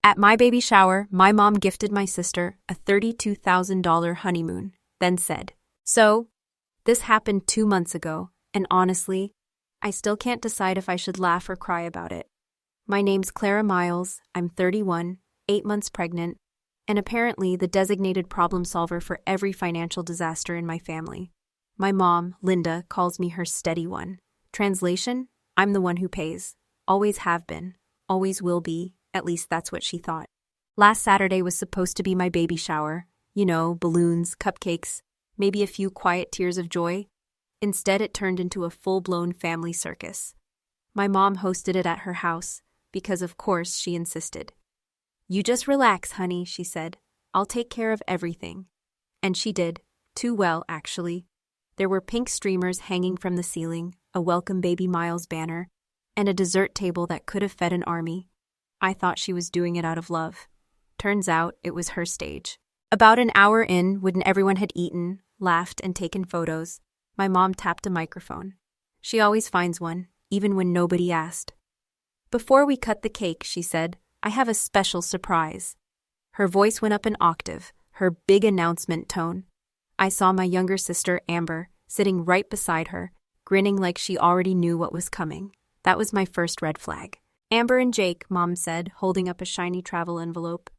At my baby shower, my mom gifted my sister a $32,000 honeymoon, then said, "So, this happened 2 months ago, and honestly, I still can't decide if I should laugh or cry about it. My name's Clara Miles, I'm 31, 8 months pregnant, and apparently the designated problem solver for every financial disaster in my family. My mom, Linda, calls me her steady one. Translation, I'm the one who pays. Always have been, always will be, at least that's what she thought. Last Saturday was supposed to be my baby shower. You know, balloons, cupcakes, maybe a few quiet tears of joy. Instead, it turned into a full-blown family circus. My mom hosted it at her house, because of course she insisted. "You just relax, honey," she said. "I'll take care of everything." And she did. Too well, actually. There were pink streamers hanging from the ceiling, a Welcome Baby Miles banner, and a dessert table that could have fed an army. I thought she was doing it out of love. Turns out it was her stage. About an hour in, when everyone had eaten, laughed, and taken photos, my mom tapped a microphone. She always finds one, even when nobody asked. "Before we cut the cake," she said, "I have a special surprise." Her voice went up an octave, her big announcement tone. I saw my younger sister, Amber, sitting right beside her, grinning like she already knew what was coming. That was my first red flag. "Amber and Jake," Mom said, holding up a shiny travel envelope.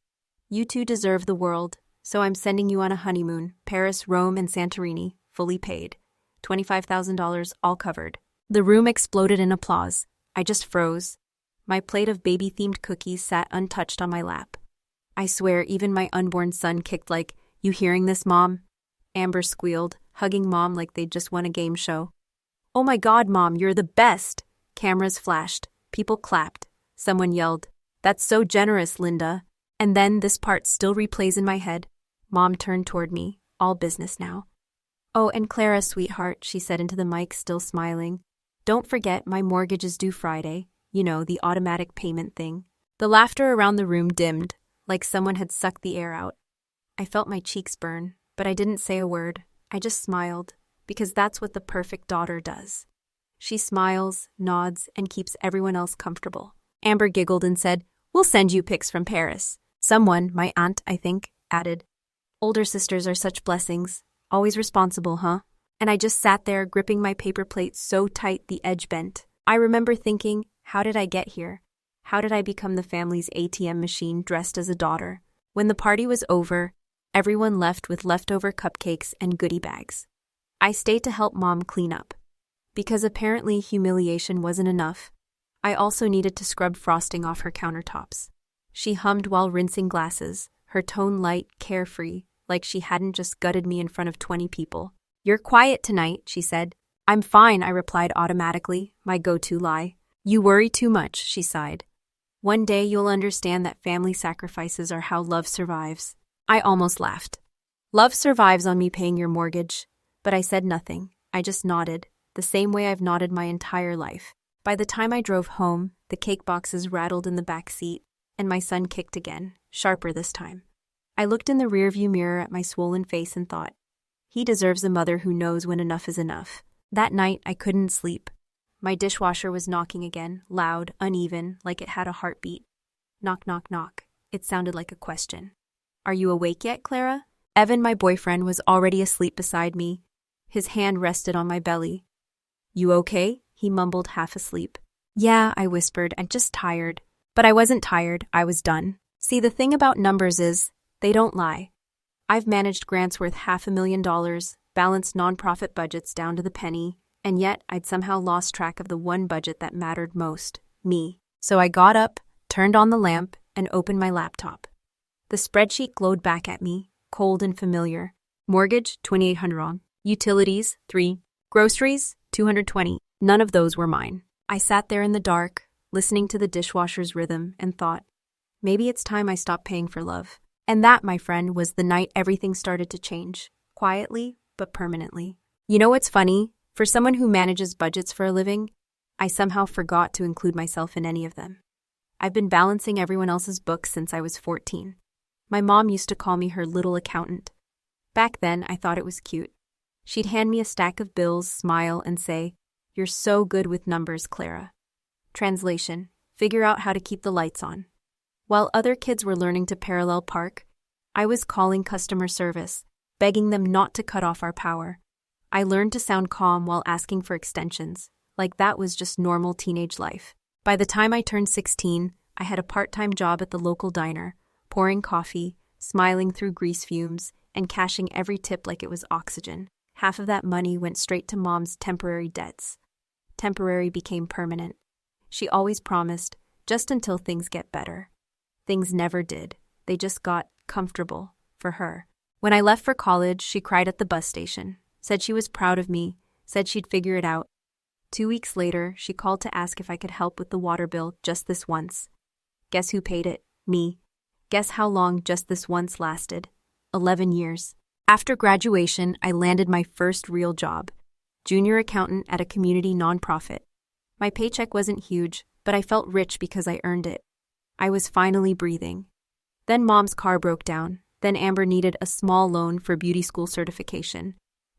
"You two deserve the world, so I'm sending you on a honeymoon, Paris, Rome, and Santorini, fully paid. $25,000 all covered." The room exploded in applause. I just froze. My plate of baby-themed cookies sat untouched on my lap. I swear even my unborn son kicked like, "You hearing this, Mom?" Amber squealed, hugging Mom like they'd just won a game show. "Oh my God, Mom, you're the best!" Cameras flashed. People clapped. Someone yelled, "That's so generous, Linda." And then this part still replays in my head. Mom turned toward me, all business now. "Oh, and Clara, sweetheart," she said into the mic, still smiling. "Don't forget my mortgage is due Friday. You know, the automatic payment thing." The laughter around the room dimmed, like someone had sucked the air out. I felt my cheeks burn, but I didn't say a word. I just smiled, because that's what the perfect daughter does. She smiles, nods, and keeps everyone else comfortable. Amber giggled and said, "We'll send you pics from Paris." Someone, my aunt, I think, added, "Older sisters are such blessings. Always responsible, huh?" And I just sat there gripping my paper plate so tight the edge bent. I remember thinking, how did I get here? How did I become the family's ATM machine dressed as a daughter? When the party was over, everyone left with leftover cupcakes and goodie bags. I stayed to help Mom clean up. Because apparently humiliation wasn't enough, I also needed to scrub frosting off her countertops. She hummed while rinsing glasses, her tone light, carefree, like she hadn't just gutted me in front of 20 people. "You're quiet tonight," she said. "I'm fine," I replied automatically, my go-to lie. "You worry too much," she sighed. "One day you'll understand that family sacrifices are how love survives." I almost laughed. "Love survives on me paying your mortgage." But I said nothing. I just nodded, the same way I've nodded my entire life. By the time I drove home, the cake boxes rattled in the back seat, and my son kicked again, sharper this time. I looked in the rearview mirror at my swollen face and thought, he deserves a mother who knows when enough is enough. That night, I couldn't sleep. My dishwasher was knocking again, loud, uneven, like it had a heartbeat. Knock, knock, knock. It sounded like a question. "Are you awake yet, Clara?" Evan, my boyfriend, was already asleep beside me. His hand rested on my belly. "You okay?" he mumbled, half asleep. "Yeah," I whispered, "I'm just tired." But I wasn't tired, I was done. See, the thing about numbers is, they don't lie. I've managed grants worth $500,000, balanced nonprofit budgets down to the penny, and yet I'd somehow lost track of the one budget that mattered most, me. So I got up, turned on the lamp, and opened my laptop. The spreadsheet glowed back at me, cold and familiar. Mortgage, $2,800. Utilities, 3. Groceries, $220. None of those were mine. I sat there in the dark, listening to the dishwasher's rhythm, and thought, maybe it's time I stopped paying for love. And that, my friend, was the night everything started to change. Quietly, but permanently. You know what's funny? For someone who manages budgets for a living, I somehow forgot to include myself in any of them. I've been balancing everyone else's books since I was 14. My mom used to call me her little accountant. Back then, I thought it was cute. She'd hand me a stack of bills, smile, and say, "You're so good with numbers, Clara." Translation: figure out how to keep the lights on. While other kids were learning to parallel park, I was calling customer service, begging them not to cut off our power. I learned to sound calm while asking for extensions, like that was just normal teenage life. By the time I turned 16, I had a part-time job at the local diner, pouring coffee, smiling through grease fumes, and cashing every tip like it was oxygen. Half of that money went straight to Mom's temporary debts. Temporary became permanent. She always promised, just until things get better. Things never did. They just got comfortable for her. When I left for college, she cried at the bus station, said she was proud of me, said she'd figure it out. 2 weeks later, she called to ask if I could help with the water bill just this once. Guess who paid it? Me. Guess how long just this once lasted? 11 years. After graduation, I landed my first real job, junior accountant at a community nonprofit. My paycheck wasn't huge, but I felt rich because I earned it. I was finally breathing. Then Mom's car broke down. Then Amber needed a small loan for beauty school certification.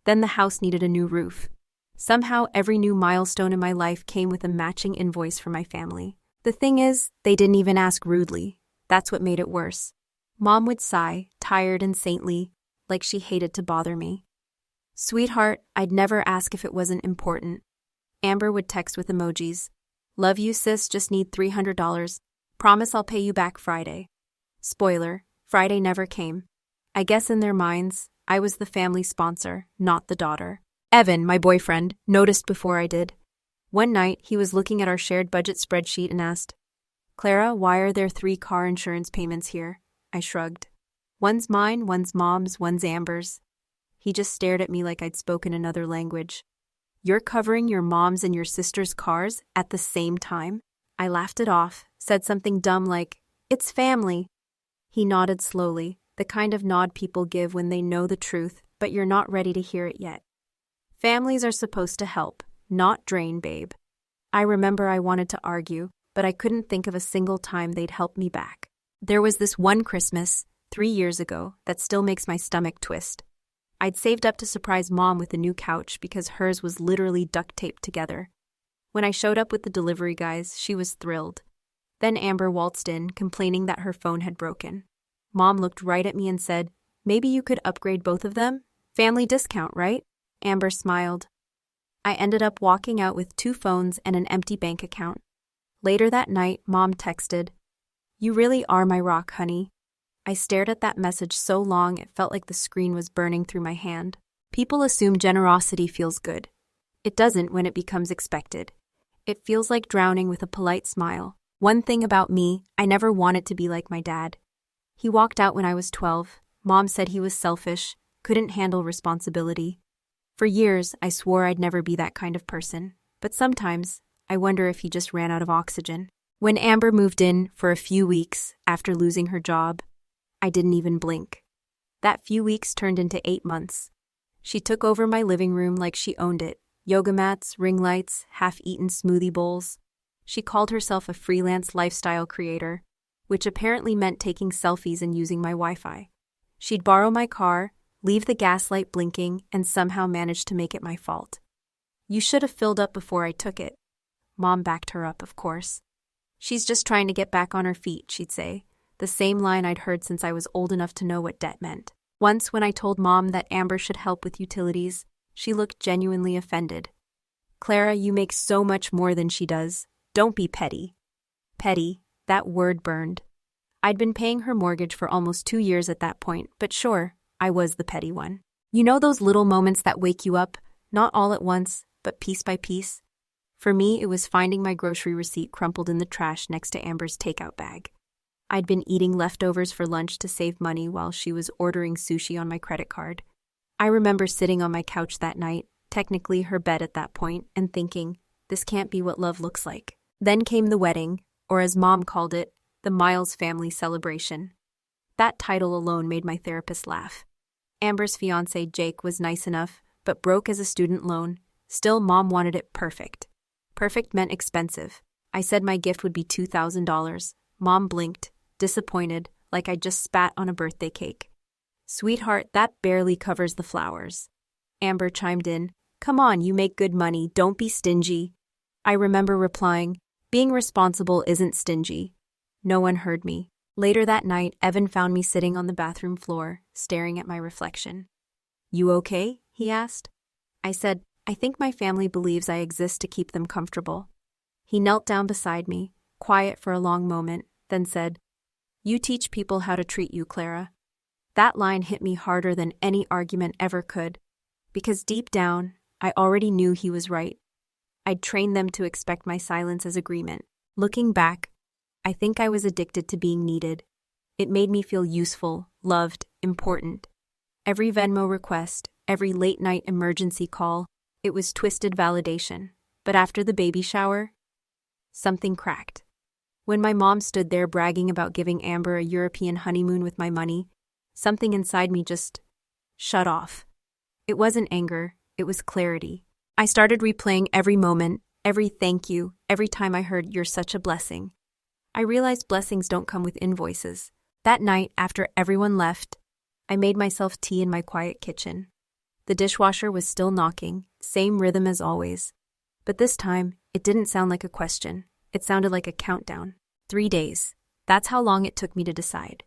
Then the house needed a new roof. Somehow, every new milestone in my life came with a matching invoice for my family. The thing is, they didn't even ask rudely. That's what made it worse. Mom would sigh, tired and saintly, like she hated to bother me. Sweetheart, I'd never ask if it wasn't important. Amber would text with emojis. Love you, sis, just need $300. Promise I'll pay you back Friday. Spoiler, Friday never came. I guess in their minds, I was the family sponsor, not the daughter. Evan, my boyfriend, noticed before I did. One night, he was looking at our shared budget spreadsheet and asked, Clara, why are there 3 car insurance payments here? I shrugged. One's mine, one's Mom's, one's Amber's. He just stared at me like I'd spoken another language. You're covering your mom's and your sister's cars at the same time? I laughed it off, said something dumb like, it's family. He nodded slowly, the kind of nod people give when they know the truth, but you're not ready to hear it yet. Families are supposed to help, not drain, babe. I remember I wanted to argue, but I couldn't think of a single time they'd help me back. There was this one Christmas, 3 years ago, that still makes my stomach twist. I'd saved up to surprise Mom with a new couch because hers was literally duct taped together. When I showed up with the delivery guys, she was thrilled. Then Amber waltzed in, complaining that her phone had broken. Mom looked right at me and said, maybe you could upgrade both of them? Family discount, right? Amber smiled. I ended up walking out with 2 phones and an empty bank account. Later that night, Mom texted, you really are my rock, honey. I stared at that message so long it felt like the screen was burning through my hand. People assume generosity feels good. It doesn't when it becomes expected. It feels like drowning with a polite smile. One thing about me, I never wanted to be like my dad. He walked out when I was 12. Mom said he was selfish, couldn't handle responsibility. For years, I swore I'd never be that kind of person. But sometimes, I wonder if he just ran out of oxygen. When Amber moved in for a few weeks after losing her job, I didn't even blink. That few weeks turned into 8 months. She took over my living room like she owned it. Yoga mats, ring lights, half-eaten smoothie bowls. She called herself a freelance lifestyle creator, which apparently meant taking selfies and using my Wi-Fi. She'd borrow my car, leave the gas light blinking, and somehow manage to make it my fault. You should have filled up before I took it. Mom backed her up, of course. She's just trying to get back on her feet, she'd say, the same line I'd heard since I was old enough to know what debt meant. Once, when I told Mom that Amber should help with utilities, she looked genuinely offended. Clara, you make so much more than she does. Don't be petty. Petty, that word burned. I'd been paying her mortgage for almost 2 years at that point, but sure, I was the petty one. You know those little moments that wake you up, not all at once, but piece by piece? For me, it was finding my grocery receipt crumpled in the trash next to Amber's takeout bag. I'd been eating leftovers for lunch to save money while she was ordering sushi on my credit card. I remember sitting on my couch that night, technically her bed at that point, and thinking, this can't be what love looks like. Then came the wedding, or as Mom called it, the Miles family celebration. That title alone made my therapist laugh. Amber's fiancé, Jake, was nice enough, but broke as a student loan. Still, Mom wanted it perfect. Perfect meant expensive. I said my gift would be $2,000. Mom blinked, disappointed, like I just spat on a birthday cake. Sweetheart, that barely covers the flowers. Amber chimed in, come on, you make good money, don't be stingy. I remember replying, being responsible isn't stingy. No one heard me. Later that night, Evan found me sitting on the bathroom floor, staring at my reflection. "You okay?" he asked. I said, "I think my family believes I exist to keep them comfortable." He knelt down beside me, quiet for a long moment, then said, "You teach people how to treat you, Clara." That line hit me harder than any argument ever could, because deep down, I already knew he was right. I'd trained them to expect my silence as agreement. Looking back, I think I was addicted to being needed. It made me feel useful, loved, important. Every Venmo request, every late-night emergency call, it was twisted validation. But after the baby shower, something cracked. When my mom stood there bragging about giving Amber a European honeymoon with my money, something inside me just shut off. It wasn't anger, it was clarity. I started replaying every moment, every thank you, every time I heard "you're such a blessing." I realized blessings don't come with invoices. That night, after everyone left, I made myself tea in my quiet kitchen. The dishwasher was still knocking, same rhythm as always. But this time, it didn't sound like a question. It sounded like a countdown. 3 days. That's how long it took me to decide.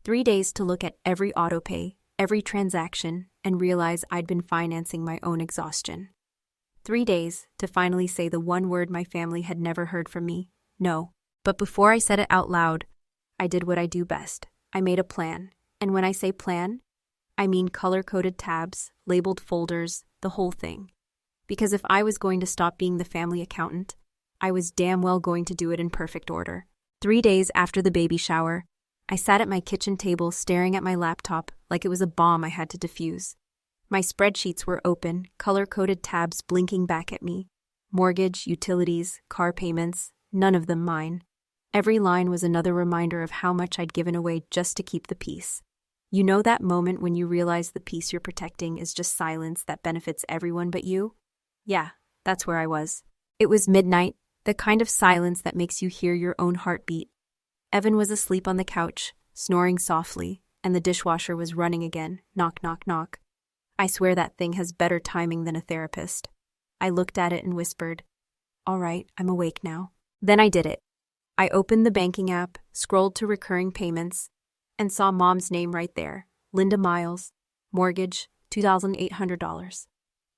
3 days to look at every autopay, every transaction, and realize I'd been financing my own exhaustion. 3 days to finally say the one word my family had never heard from me: no. But before I said it out loud, I did what I do best. I made a plan. And when I say plan, I mean color-coded tabs, labeled folders, the whole thing. Because if I was going to stop being the family accountant, I was damn well going to do it in perfect order. 3 days after the baby shower, I sat at my kitchen table staring at my laptop like it was a bomb I had to defuse. My spreadsheets were open, color-coded tabs blinking back at me. Mortgage, utilities, car payments, none of them mine. Every line was another reminder of how much I'd given away just to keep the peace. You know that moment when you realize the peace you're protecting is just silence that benefits everyone but you? Yeah, that's where I was. It was midnight, the kind of silence that makes you hear your own heartbeat. Evan was asleep on the couch, snoring softly, and the dishwasher was running again, knock, knock, knock. I swear that thing has better timing than a therapist. I looked at it and whispered, "All right, I'm awake now." Then I did it. I opened the banking app, scrolled to recurring payments, and saw Mom's name right there, Linda Miles, mortgage, $2,800.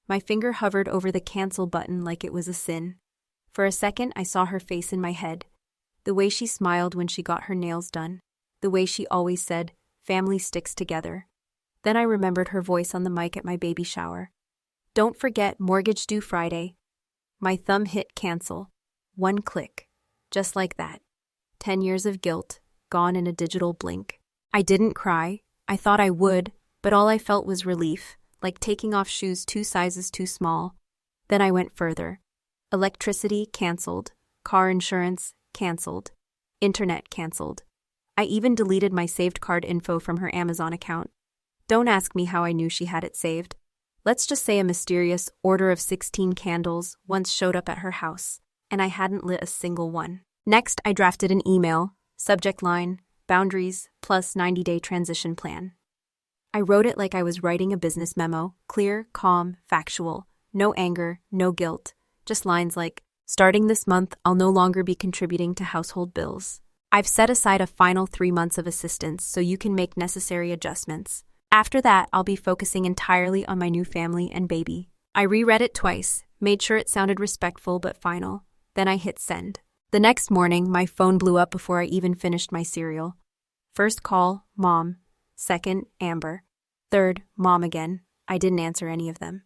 My finger hovered over the cancel button like it was a sin. For a second, I saw her face in my head, the way she smiled when she got her nails done, the way she always said, "Family sticks together." Then I remembered her voice on the mic at my baby shower. "Don't forget, mortgage due Friday." My thumb hit cancel. One click. Just like that. 10 years of guilt, gone in a digital blink. I didn't cry. I thought I would, but all I felt was relief, like taking off shoes 2 sizes too small. Then I went further. Electricity canceled. Car insurance canceled. Internet canceled. I even deleted my saved card info from her Amazon account. Don't ask me how I knew she had it saved. Let's just say a mysterious order of 16 candles once showed up at her house, and I hadn't lit a single one. Next, I drafted an email, subject line, boundaries, plus 90-day transition plan. I wrote it like I was writing a business memo, clear, calm, factual, no anger, no guilt, just lines like, "Starting this month, I'll no longer be contributing to household bills. I've set aside a final 3 months of assistance so you can make necessary adjustments. After that, I'll be focusing entirely on my new family and baby." I reread it twice, made sure it sounded respectful but final. Then I hit send. The next morning, my phone blew up before I even finished my cereal. First call, Mom. Second, Amber. Third, Mom again. I didn't answer any of them.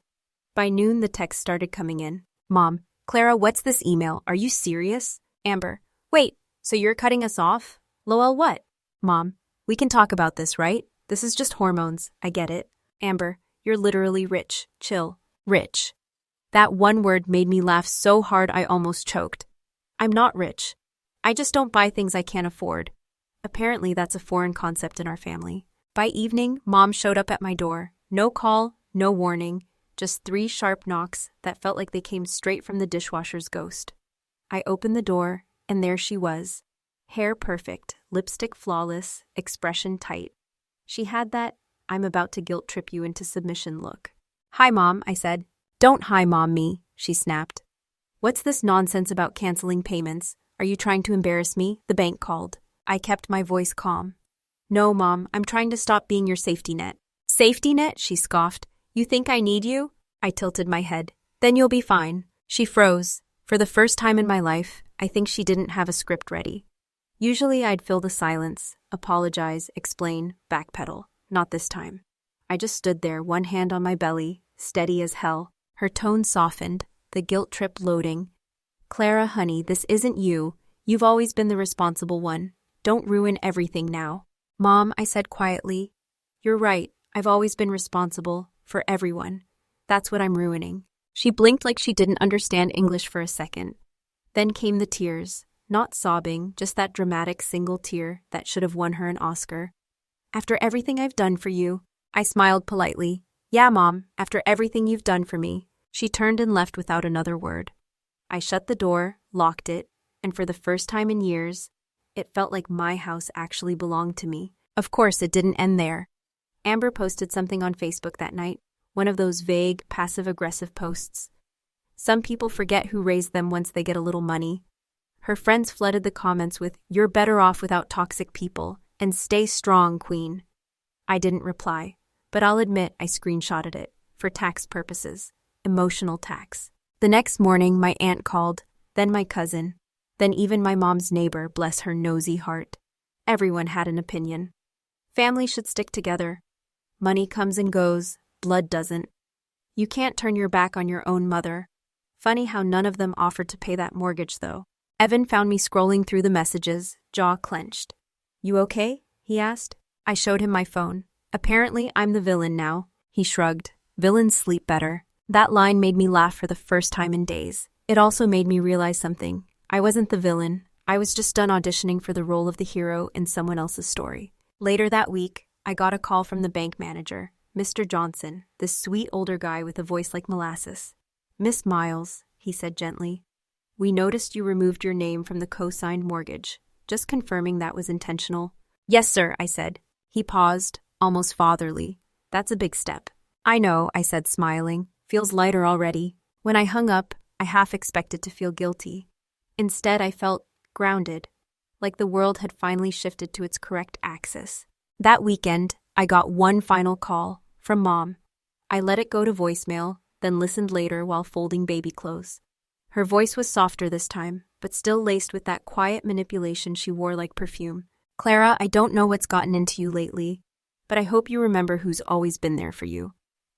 By noon, the texts started coming in. Mom, "Clara, what's this email? Are you serious?" Amber, "Wait, so you're cutting us off? Lol, what?" Mom, "We can talk about this, right? This is just hormones. I get it." Amber, "You're literally rich. Chill." Rich. That one word made me laugh so hard I almost choked. I'm not rich. I just don't buy things I can't afford. Apparently, that's a foreign concept in our family. By evening, Mom showed up at my door. No call, no warning, just 3 sharp knocks that felt like they came straight from the dishwasher's ghost. I opened the door, and there she was. Hair perfect, lipstick flawless, expression tight. She had that, "I'm about to guilt trip you into submission" look. "Hi, Mom," I said. "Don't hi, Mom me," she snapped. "What's this nonsense about canceling payments? Are you trying to embarrass me? The bank called." I kept my voice calm. No, Mom, I'm trying to stop being your safety net. Safety net? She scoffed. You think I need you? I tilted my head. Then you'll be fine. She froze. For the first time in my life, I think she didn't have a script ready. Usually I'd fill the silence, apologize, explain, backpedal. Not this time. I just stood there, one hand on my belly, steady as hell. Her tone softened, the guilt trip loading. Clara, honey, this isn't you. You've always been the responsible one. Don't ruin everything now. Mom, I said quietly. You're right. I've always been responsible, for everyone. That's what I'm ruining. She blinked like she didn't understand English for a second. Then came the tears. Not sobbing, just that dramatic single tear that should have won her an Oscar. After everything I've done for you, I smiled politely. Yeah, Mom, after everything you've done for me. She turned and left without another word. I shut the door, locked it, and for the first time in years, it felt like my house actually belonged to me. Of course, it didn't end there. Amber posted something on Facebook that night, one of those vague, passive-aggressive posts. Some people forget who raised them once they get a little money. Her friends flooded the comments with, "You're better off without toxic people," and "Stay strong, Queen." I didn't reply, but I'll admit I screenshotted it, for tax purposes. Emotional tax. The next morning, my aunt called, then my cousin, then even my mom's neighbor, bless her nosy heart. Everyone had an opinion. Family should stick together. Money comes and goes, blood doesn't. You can't turn your back on your own mother. Funny how none of them offered to pay that mortgage, though. Evan found me scrolling through the messages, jaw clenched. You okay? He asked. I showed him my phone. Apparently, I'm the villain now. He shrugged. Villains sleep better. That line made me laugh for the first time in days. It also made me realize something. I wasn't the villain. I was just done auditioning for the role of the hero in someone else's story. Later that week, I got a call from the bank manager, Mr. Johnson, this sweet older guy with a voice like molasses. Miss Miles, he said gently, we noticed you removed your name from the co-signed mortgage. Just confirming that was intentional. Yes, sir, I said. He paused, almost fatherly. That's a big step. I know, I said, smiling. Feels lighter already. When I hung up, I half expected to feel guilty. Instead, I felt grounded, like the world had finally shifted to its correct axis. That weekend, I got one final call from Mom. I let it go to voicemail, then listened later while folding baby clothes. Her voice was softer this time, but still laced with that quiet manipulation she wore like perfume. Clara, I don't know what's gotten into you lately, but I hope you remember who's always been there for you.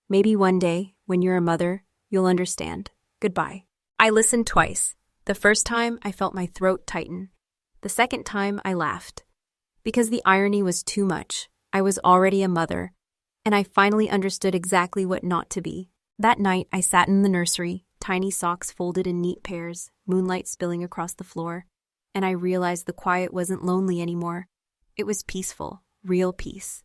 Maybe one day, when you're a mother, you'll understand. Goodbye. I listened twice. The first time, I felt my throat tighten. The second time, I laughed. Because the irony was too much. I was already a mother, and I finally understood exactly what not to be. That night, I sat in the nursery, tiny socks folded in neat pairs, moonlight spilling across the floor, and I realized the quiet wasn't lonely anymore. It was peaceful, real peace.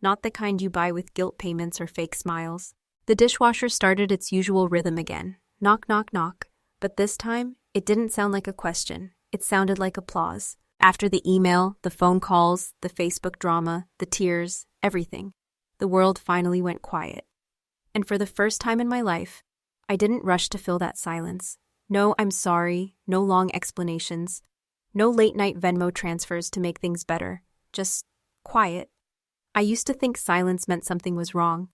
Not the kind you buy with guilt payments or fake smiles. The dishwasher started its usual rhythm again. Knock, knock, knock. But this time, it didn't sound like a question. It sounded like applause. After the email, the phone calls, the Facebook drama, the tears, everything, the world finally went quiet. And for the first time in my life, I didn't rush to fill that silence. No, I'm sorry, no long explanations, no late-night Venmo transfers to make things better. Just quiet. I used to think silence meant something was wrong.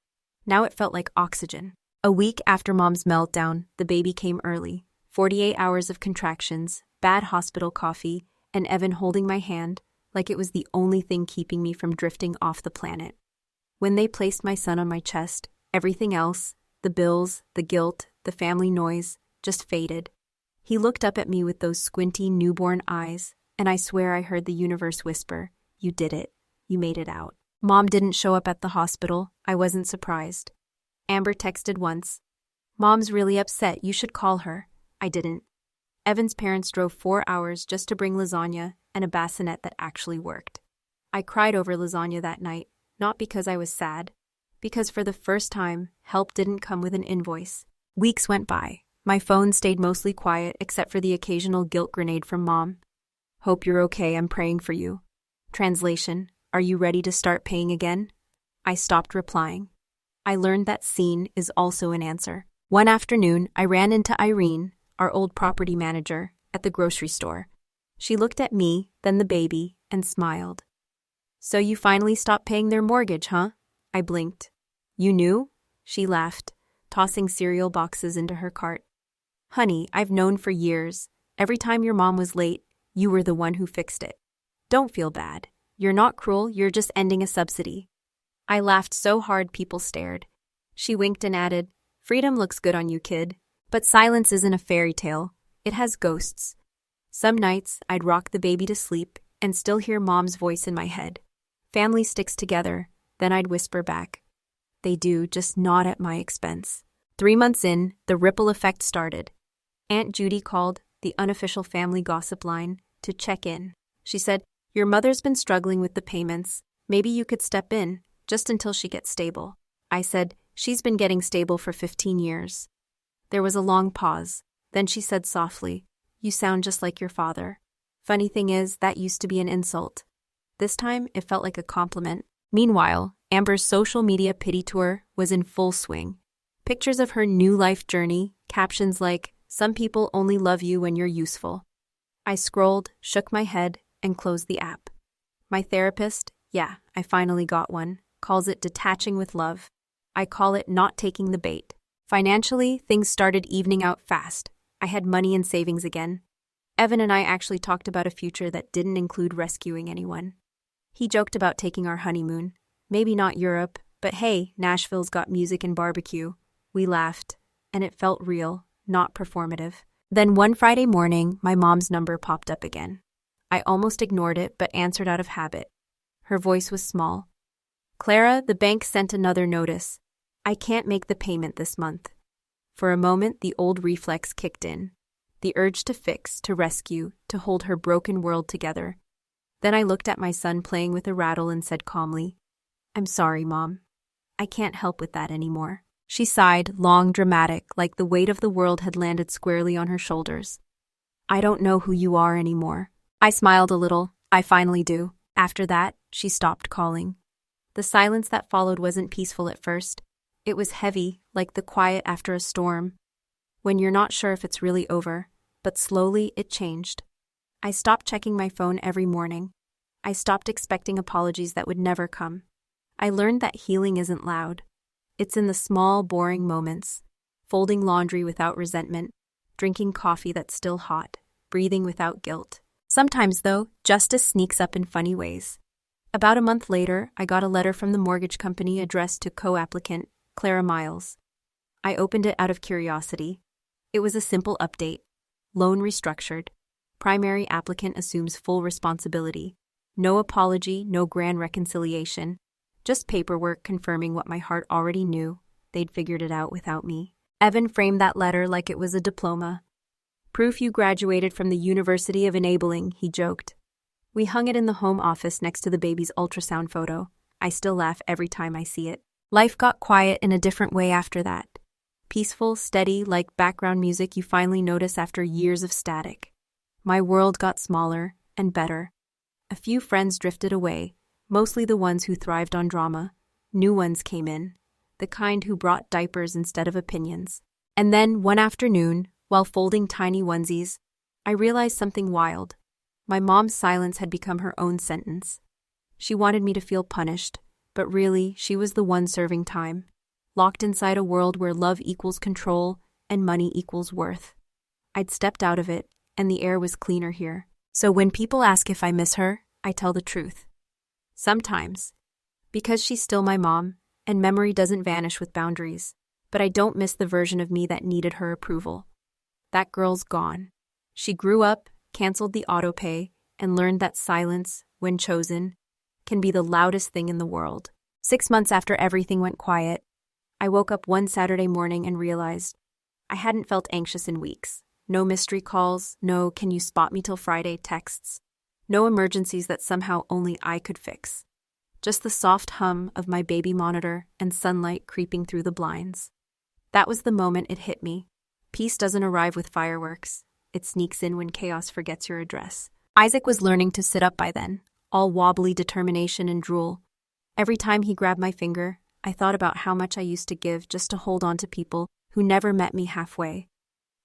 Now it felt like oxygen. A week after Mom's meltdown, the baby came early. 48 hours of contractions, bad hospital coffee, and Evan holding my hand like it was the only thing keeping me from drifting off the planet. When they placed my son on my chest, everything else, the bills, the guilt, the family noise, just faded. He looked up at me with those squinty newborn eyes, and I swear I heard the universe whisper, "You did it. You made it out." Mom didn't show up at the hospital. I wasn't surprised. Amber texted once, "Mom's really upset. You should call her." I didn't. Evan's parents drove 4 hours just to bring lasagna and a bassinet that actually worked. I cried over lasagna that night, not because I was sad, because for the first time, help didn't come with an invoice. Weeks went by. My phone stayed mostly quiet except for the occasional guilt grenade from Mom. "Hope you're okay. I'm praying for you." Translation, "Are you ready to start paying again?" I stopped replying. I learned that scene is also an answer. One afternoon, I ran into Irene, our old property manager, at the grocery store. She looked at me, then the baby, and smiled. So you finally stopped paying their mortgage, huh? I blinked. You knew? She laughed, tossing cereal boxes into her cart. Honey, I've known for years. Every time your mom was late, you were the one who fixed it. Don't feel bad. You're not cruel, you're just ending a subsidy. I laughed so hard people stared. She winked and added, Freedom looks good on you, kid. But silence isn't a fairy tale. It has ghosts. Some nights, I'd rock the baby to sleep and still hear Mom's voice in my head. Family sticks together, then I'd whisper back. They do, just not at my expense. 3 months in, the ripple effect started. Aunt Judy called, the unofficial family gossip line, to check in. She said, Your mother's been struggling with the payments. Maybe you could step in, just until she gets stable. I said, She's been getting stable for 15 years. There was a long pause. Then she said softly, You sound just like your father. Funny thing is, that used to be an insult. This time, it felt like a compliment. Meanwhile, Amber's social media pity tour was in full swing. Pictures of her new life journey, captions like, Some people only love you when you're useful. I scrolled, shook my head, and closed the app. My therapist, yeah, I finally got one, calls it detaching with love. I call it not taking the bait. Financially, things started evening out fast. I had money and savings again. Evan and I actually talked about a future that didn't include rescuing anyone. He joked about taking our honeymoon. Maybe not Europe, but hey, Nashville's got music and barbecue. We laughed, and it felt real, not performative. Then one Friday morning, my mom's number popped up again. I almost ignored it, but answered out of habit. Her voice was small. Clara, the bank sent another notice. I can't make the payment this month. For a moment, the old reflex kicked in. The urge to fix, to rescue, to hold her broken world together. Then I looked at my son playing with a rattle and said calmly, I'm sorry, Mom. I can't help with that anymore. She sighed, long, dramatic, like the weight of the world had landed squarely on her shoulders. I don't know who you are anymore. I smiled a little. I finally do. After that, she stopped calling. The silence that followed wasn't peaceful at first. It was heavy, like the quiet after a storm, when you're not sure if it's really over, but slowly it changed. I stopped checking my phone every morning. I stopped expecting apologies that would never come. I learned that healing isn't loud. It's in the small, boring moments. Folding laundry without resentment, drinking coffee that's still hot, breathing without guilt. Sometimes, though, justice sneaks up in funny ways. About a month later, I got a letter from the mortgage company addressed to co-applicant Clara Miles. I opened it out of curiosity. It was a simple update. Loan restructured. Primary applicant assumes full responsibility. No apology, no grand reconciliation. Just paperwork confirming what my heart already knew. They'd figured it out without me. Evan framed that letter like it was a diploma. Proof you graduated from the University of Enabling, he joked. We hung it in the home office next to the baby's ultrasound photo. I still laugh every time I see it. Life got quiet in a different way after that. Peaceful, steady, like background music you finally notice after years of static. My world got smaller and better. A few friends drifted away, mostly the ones who thrived on drama. New ones came in, the kind who brought diapers instead of opinions. And then, one afternoon, while folding tiny onesies, I realized something wild. My mom's silence had become her own sentence. She wanted me to feel punished, but really, she was the one serving time, locked inside a world where love equals control and money equals worth. I'd stepped out of it, and the air was cleaner here. So when people ask if I miss her, I tell the truth. Sometimes. Because she's still my mom, and memory doesn't vanish with boundaries. But I don't miss the version of me that needed her approval. That girl's gone. She grew up, canceled the autopay, and learned that silence, when chosen, can be the loudest thing in the world. 6 months after everything went quiet, I woke up one Saturday morning and realized I hadn't felt anxious in weeks. No mystery calls, no "can you spot me till Friday" texts, no emergencies that somehow only I could fix. Just the soft hum of my baby monitor and sunlight creeping through the blinds. That was the moment it hit me. Peace doesn't arrive with fireworks. It sneaks in when chaos forgets your address. Isaac was learning to sit up by then, all wobbly determination and drool. Every time he grabbed my finger, I thought about how much I used to give just to hold on to people who never met me halfway.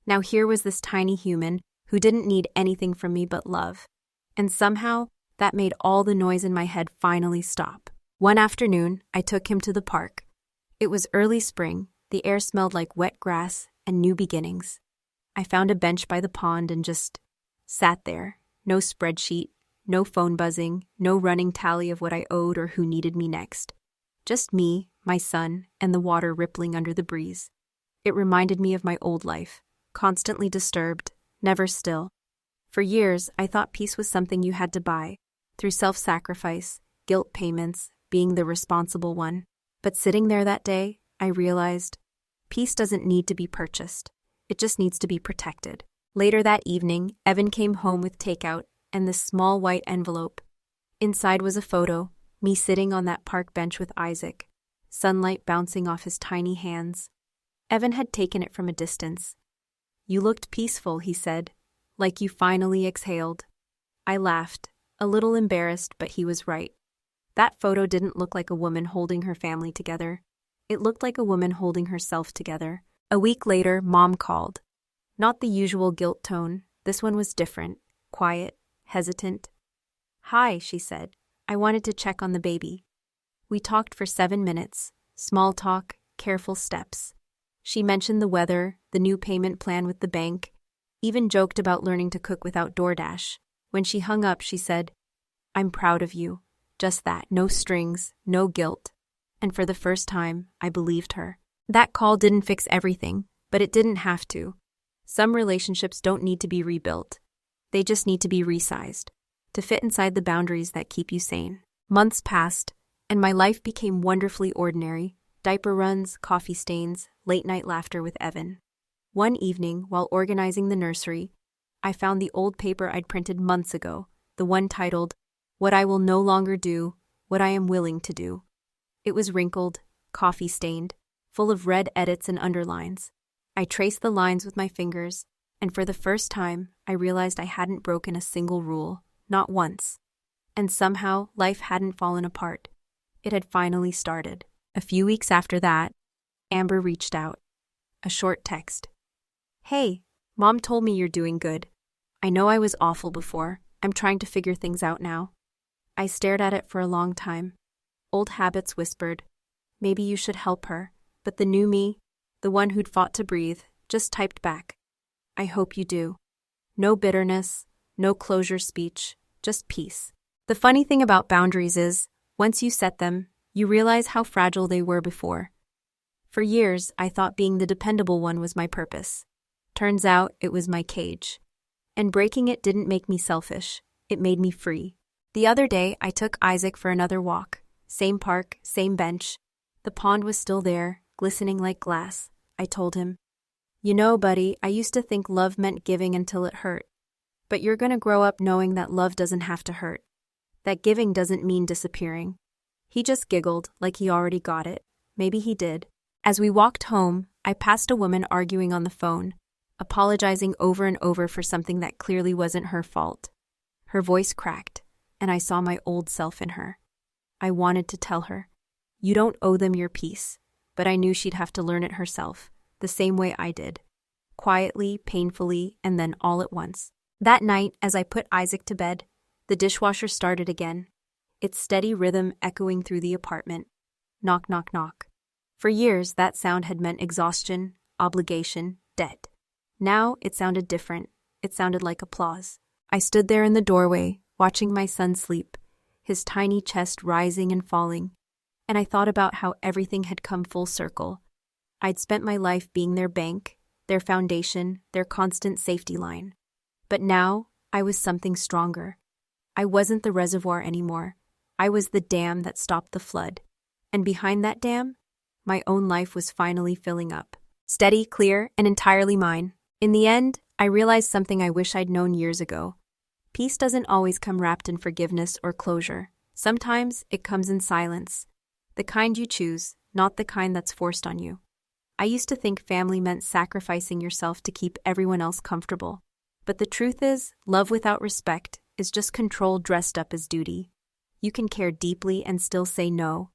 Now here was this tiny human who didn't need anything from me but love. And somehow, That made all the noise in my head finally stop. One afternoon, I took him to the park. It was early spring, the air smelled like wet grass and new beginnings. I found a bench by the pond and just sat there. No spreadsheet, no phone buzzing, no running tally of what I owed or who needed me next. Just me, my son, and the water rippling under the breeze. It reminded me of my old life, constantly disturbed, never still. For years, I thought peace was something you had to buy, through self-sacrifice, guilt payments, being the responsible one. But sitting there that day, I realized peace doesn't need to be purchased. It just needs to be protected. Later that evening, Evan came home with takeout and this small white envelope. Inside was a photo, me sitting on that park bench with Isaac, sunlight bouncing off his tiny hands. Evan had taken it from a distance. "You looked peaceful," he said, "like you finally exhaled." I laughed, a little embarrassed, but he was right. That photo didn't look like a woman holding her family together. It looked like a woman holding herself together. A week later, Mom called. Not the usual guilt tone. This one was different, quiet, hesitant. "Hi," she said. "I wanted to check on the baby." We talked for 7 minutes. Small talk, careful steps. She mentioned the weather, the new payment plan with the bank, even joked about learning to cook without DoorDash. When she hung up, she said, "I'm proud of you." Just that, no strings, no guilt. And for the first time, I believed her. That call didn't fix everything, but it didn't have to. Some relationships don't need to be rebuilt. They just need to be resized, to fit inside the boundaries that keep you sane. Months passed, and my life became wonderfully ordinary. Diaper runs, coffee stains, late-night laughter with Evan. One evening, while organizing the nursery, I found the old paper I'd printed months ago, the one titled, "What I Will No Longer Do, What I Am Willing to Do." It was wrinkled, coffee-stained, full of red edits and underlines. I traced the lines with my fingers, and for the first time, I realized I hadn't broken a single rule, not once. And somehow, life hadn't fallen apart. It had finally started. A few weeks after that, Amber reached out. A short text. "Hey, Mom told me you're doing good. I know I was awful before. I'm trying to figure things out now." I stared at it for a long time. Old habits whispered, "Maybe you should help her." But the new me, the one who'd fought to breathe, just typed back, "I hope you do." No bitterness, no closure speech, just peace. The funny thing about boundaries is, once you set them, you realize how fragile they were before. For years, I thought being the dependable one was my purpose. Turns out, it was my cage. And breaking it didn't make me selfish. It made me free. The other day, I took Isaac for another walk. Same park, same bench. The pond was still there, glistening like glass. I told him, "You know, buddy, I used to think love meant giving until it hurt. But you're gonna grow up knowing that love doesn't have to hurt. That giving doesn't mean disappearing." He just giggled, like he already got it. Maybe he did. As we walked home, I passed a woman arguing on the phone, apologizing over and over for something that clearly wasn't her fault. Her voice cracked, and I saw my old self in her. I wanted to tell her, "You don't owe them your peace," but I knew she'd have to learn it herself, the same way I did. Quietly, painfully, and then all at once. That night, as I put Isaac to bed, the dishwasher started again, its steady rhythm echoing through the apartment. Knock, knock, knock. For years, that sound had meant exhaustion, obligation, debt. Now, it sounded different. It sounded like applause. I stood there in the doorway, watching my son sleep, his tiny chest rising and falling, and I thought about how everything had come full circle. I'd spent my life being their bank, their foundation, their constant safety line. But now, I was something stronger. I wasn't the reservoir anymore. I was the dam that stopped the flood. And behind that dam, my own life was finally filling up. Steady, clear, and entirely mine. In the end, I realized something I wish I'd known years ago. Peace doesn't always come wrapped in forgiveness or closure. Sometimes it comes in silence. The kind you choose, not the kind that's forced on you. I used to think family meant sacrificing yourself to keep everyone else comfortable. But the truth is, love without respect is just control dressed up as duty. You can care deeply and still say no.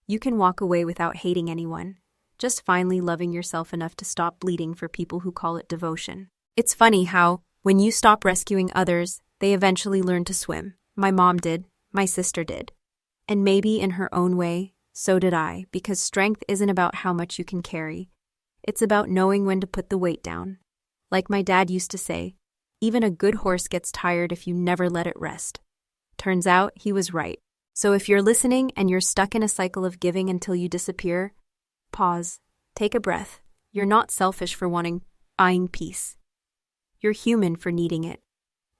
You can walk away without hating anyone, just finally loving yourself enough to stop bleeding for people who call it devotion. It's funny how, when you stop rescuing others, they eventually learn to swim. My mom did, my sister did. And maybe in her own way, so did I, because strength isn't about how much you can carry. It's about knowing when to put the weight down. Like my dad used to say, even a good horse gets tired if you never let it rest. Turns out he was right. So if you're listening and you're stuck in a cycle of giving until you disappear, pause, take a breath. You're not selfish for buying peace. You're human for needing it.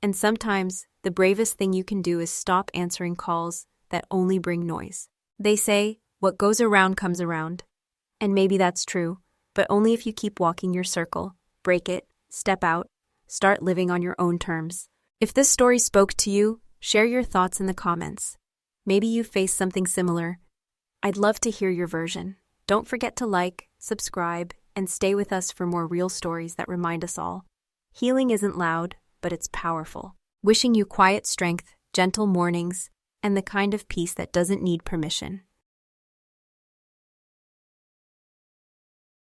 And sometimes the bravest thing you can do is stop answering calls that only bring noise. They say, what goes around comes around. And maybe that's true, but only if you keep walking your circle, break it, step out, start living on your own terms. If this story spoke to you, share your thoughts in the comments. Maybe you faced something similar. I'd love to hear your version. Don't forget to like, subscribe, and stay with us for more real stories that remind us all. Healing isn't loud, but it's powerful. Wishing you quiet strength, gentle mornings, and the kind of peace that doesn't need permission.